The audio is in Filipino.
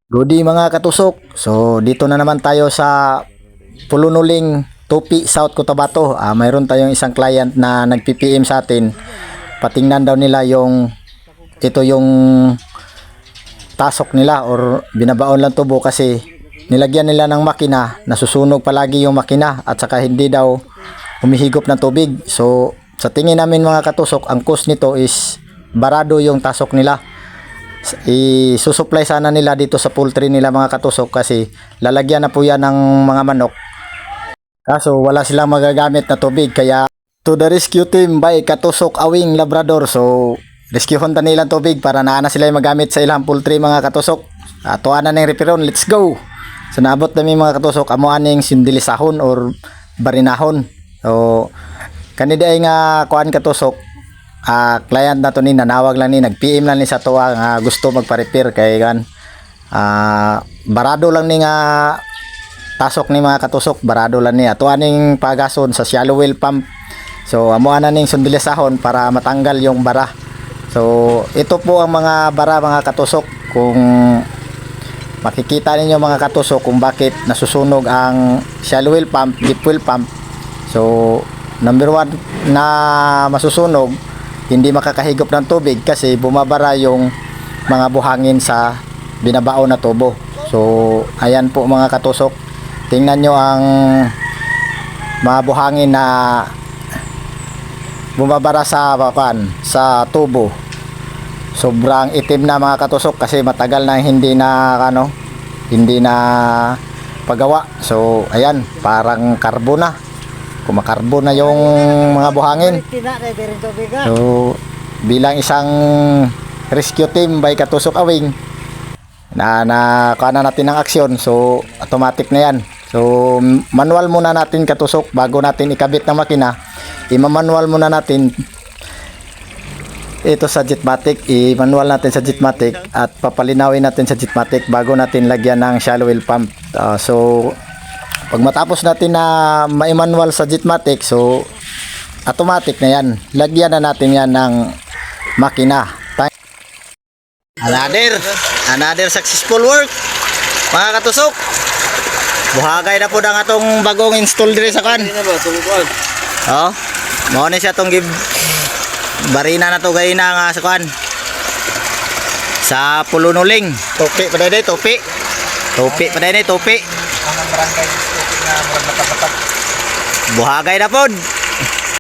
Goody mga katusok. So dito na naman tayo sa Pulunuling, Tupi, South Cotabato. Mayroon tayong isang client na nag-PPM sa atin. Patingnan daw nila yung ito yung tasok nila or binabaon lang tubo kasi nilagyan nila ng makina, nasusunog palagi yung makina at saka hindi daw humihigop ng tubig. So sa tingin namin mga katusok, ang cause nito is barado yung tasok nila. Isusupply sana nila dito sa poultry nila mga katusok kasi lalagyan na po yan ng mga manok, kaso wala silang magagamit na tubig. Kaya to the rescue team by Katusok Awing Labrador. So rescue hunta nilang tubig para naana sila yung magamit sa ilang poultry mga katusok. Tuan na ng reperon, let's go. So naabot namin mga katusok amo aning sindilisahon or barinahon. So kanida ay nga kuan katusok, client na to ni nanawag lang ni, nag-PM lang ni sa tuwa nga gusto magpa-repair kay kan barado lang ni nga tasok ni mga katusok, barado lang ni ato aning pagason sa shallow well pump. So amo ana ning sundilisahon para matanggal yung bara. So ito po ang mga bara mga katusok, kung makikita ninyo mga katusok kung bakit nasusunog ang shallow well pump, deep well pump. So number 1 na masusunog, hindi makakahigop ng tubig kasi bumabara yung mga buhangin sa binabaon na tubo. So ayan po mga katusok, tingnan nyo ang mga buhangin na bumabara sa sa tubo. Sobrang itim na mga katusok kasi matagal na hindi na pagawa. So ayan, parang karbo na, kumakarbo na yung mga buhangin. So bilang isang rescue team by Katusok Awing na kana natin ng aksyon, so automatic na yan. So manual muna natin katusok bago natin ikabit ng makina. Ima-manual muna natin ito sa Jetmatic, i-manual natin sa Jetmatic at papalinawin natin sa Jetmatic bago natin lagyan ng shallow well pump. So pag matapos natin na ma-manual sa Jetmatic, so automatic na yan. Lagyan na natin yan ng makina. Another successful work mga katusok. Buhagay na po ang atong bagong install dire sa kan. Oh, mao ni siya tong barina na to gay na nga sa kan. Sa Pulunuling, Tupi pa dai, Tupi. Tupi pa dai, Tupi. Buhagay na pod.